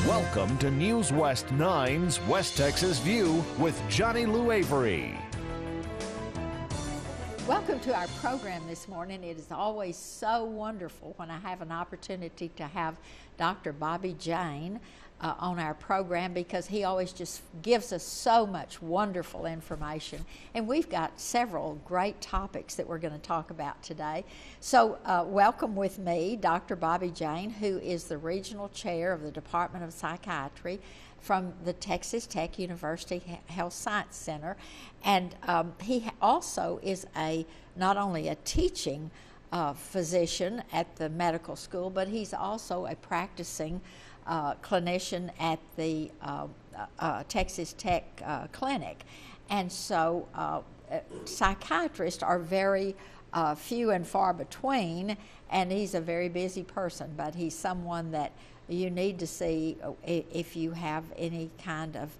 Welcome to News West 9's West Texas View with Johnny Lou Avery. Welcome to our program this morning. It is always so wonderful when I have an opportunity to have Dr. Bobby Jain on our program, because he always just gives us so much wonderful information. And we've got several great topics that we're going to talk about today. So welcome with me, Dr. Bobby Jain, who is the Regional Chair of the Department of Psychiatry from the Texas Tech University Health Science Center. And he also is not only a teaching physician at the medical school, but he's also a practicing clinician at the Texas Tech Clinic. And so psychiatrists are very few and far between, and he's a very busy person, but he's someone that you need to see if you have any kind of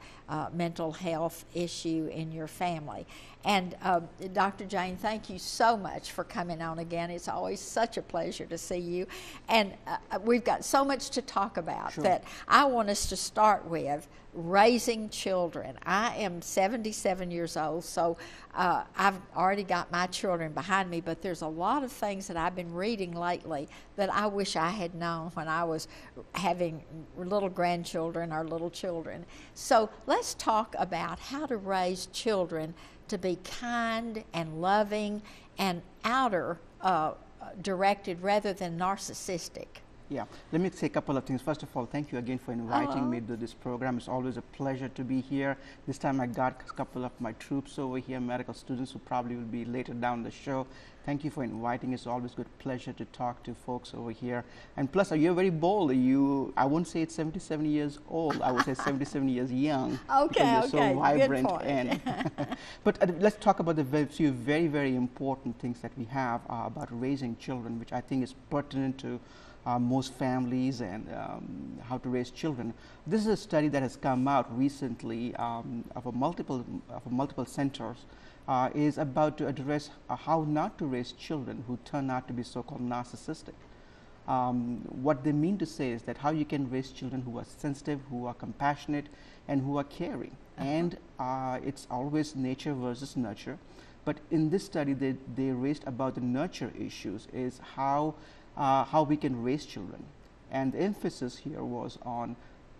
mental health issue in your family. And Dr. Jain, thank you so much for coming on again. It's always such a pleasure to see you. And we've got so much to talk about. Sure. That I want us to start with raising children. I am 77 years old, so I've already got my children behind me, but there's a lot of things that I've been reading lately that I wish I had known when I was having little grandchildren or little children. So let's talk about how to raise children to be kind and loving and outer directed rather than narcissistic. Yeah, let me say a couple of things. First of all, thank you again for inviting me to this program. It's always a pleasure to be here. This time I got a couple of my troops over here, medical students who probably will be later down the show. Thank you for inviting. It's always a good pleasure to talk to folks over here. And plus, you're very bold. I won't say it's 77 years old. I would say 77 years young. Okay, you're so vibrant. Good point. And but let's talk about the few very, very important things that we have about raising children, which I think is pertinent to most families and how to raise children. This is a study that has come out recently of multiple centers. Is about to address how not to raise children who turn out to be so-called narcissistic. What they mean to say is that how you can raise children who are sensitive, who are compassionate, and who are caring. And it's always nature versus nurture. But in this study, they raised about the nurture issues, is how we can raise children. And the emphasis here was on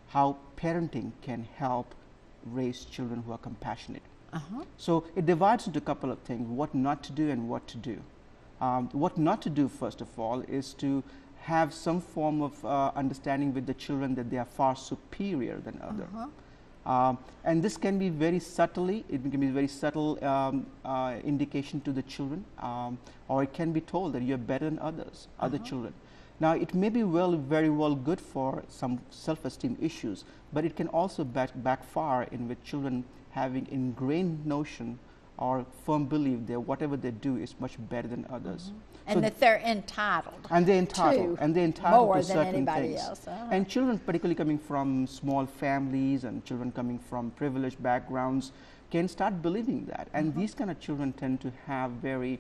how parenting can help raise children who are compassionate. So it divides into a couple of things, what not to do and what to do. What not to do, first of all, is to have some form of understanding with the children that they are far superior than others. And this can be very subtly, it can be very subtle indication to the children, or it can be told that you're better than other children. Now, it may be very well good for some self-esteem issues, but it can also backfire in with children having ingrained notion or firm belief that whatever they do is much better than others. And so that they're entitled. And they're entitled. And they're entitled more to than certain anybody things. else. And children, particularly coming from small families and children coming from privileged backgrounds, can start believing that. And these kind of children tend to have very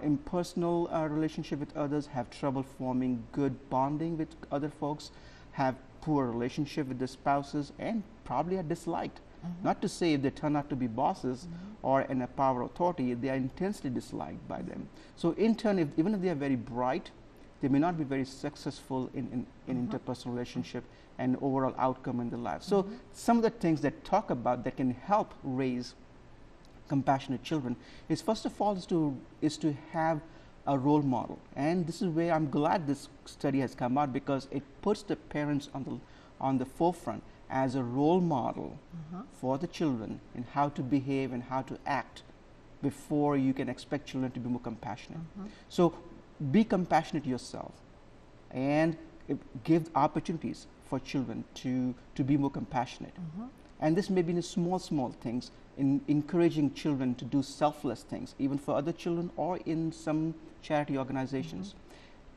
impersonal relationship with others, have trouble forming good bonding with other folks, have poor relationship with their spouses, and probably are disliked. Not to say if they turn out to be bosses or in a power authority, they are intensely disliked by them. So in turn, even if they are very bright, they may not be very successful in interpersonal relationship and overall outcome in their life. So some of the things that talk about that can help raise compassionate children is, first of all, is to have a role model. And this is where I'm glad this study has come out, because it puts the parents on the forefront as a role model for the children in how to behave and how to act before you can expect children to be more compassionate. So be compassionate yourself and give opportunities for children to be more compassionate. And this may be in small things, in encouraging children to do selfless things, even for other children or in some charity organizations.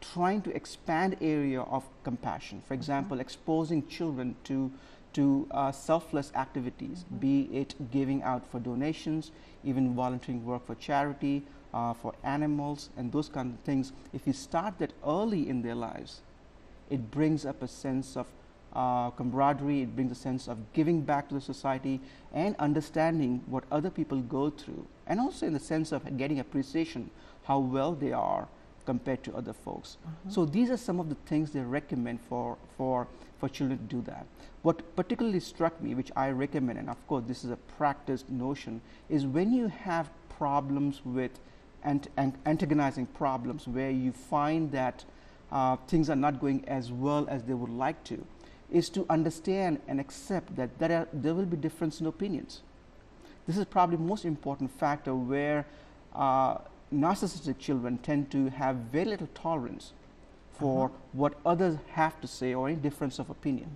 Trying to expand area of compassion. For example, exposing children to selfless activities, be it giving out for donations, even volunteering work for charity, for animals, and those kind of things. If you start that early in their lives, it brings up a sense of camaraderie, it brings a sense of giving back to the society and understanding what other people go through, and also in the sense of getting appreciation how well they are compared to other folks. So these are some of the things they recommend for children to do that. What particularly struck me, which I recommend, and of course this is a practiced notion, is when you have problems with antagonizing problems where you find that things are not going as well as they would like to, is to understand and accept that there will be difference in opinions. This is probably the most important factor where narcissistic children tend to have very little tolerance for what others have to say or any difference of opinion.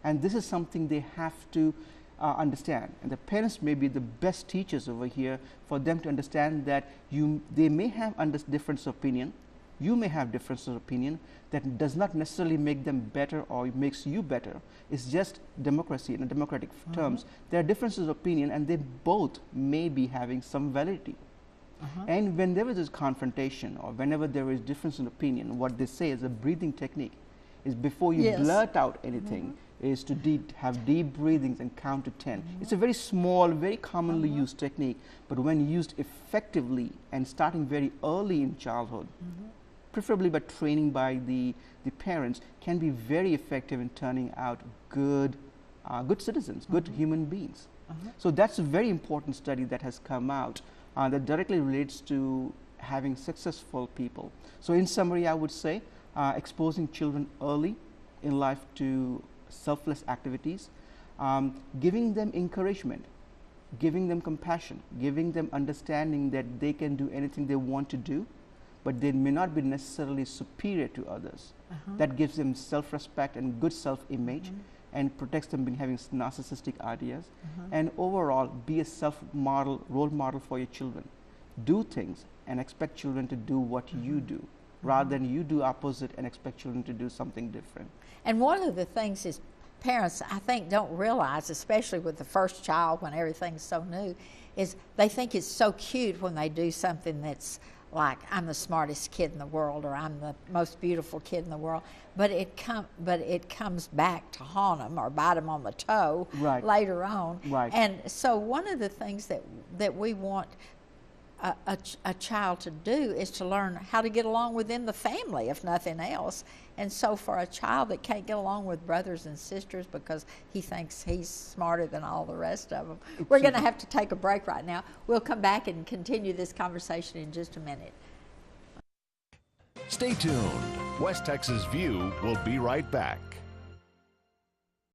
And this is something they have to understand. And the parents may be the best teachers over here for them to understand that they may have difference of opinion, you may have difference of opinion, that does not necessarily make them better or it makes you better. It's just democracy in a democratic terms. There are differences of opinion and they both may be having some validity. And whenever there's confrontation or whenever there is difference in opinion, what they say is a breathing technique is before you blurt out anything is to have deep breathings and count to 10. It's a very small, very commonly used technique, but when used effectively and starting very early in childhood, preferably by training by the parents, can be very effective in turning out good citizens, good human beings. So that's a very important study that has come out that directly relates to having successful people. So in summary, I would say exposing children early in life to selfless activities, giving them encouragement, giving them compassion, giving them understanding that they can do anything they want to do, but they may not be necessarily superior to others. That gives them self-respect and good self-image and protects them from having narcissistic ideas. And overall, be a role model for your children. Do things and expect children to do what you do, rather than you do opposite and expect children to do something different. And one of the things is parents, I think, don't realize, especially with the first child when everything's so new, is they think it's so cute when they do something that's like, I'm the smartest kid in the world, or I'm the most beautiful kid in the world, but it comes back to haunt them or bite them on the toe later on. And so one of the things that we want a child to do is to learn how to get along within the family, if nothing else. And so for a child that can't get along with brothers and sisters because he thinks he's smarter than all the rest of them, we're going to have to take a break right now. We'll come back and continue this conversation in just a minute. Stay tuned. West Texas View will be right back.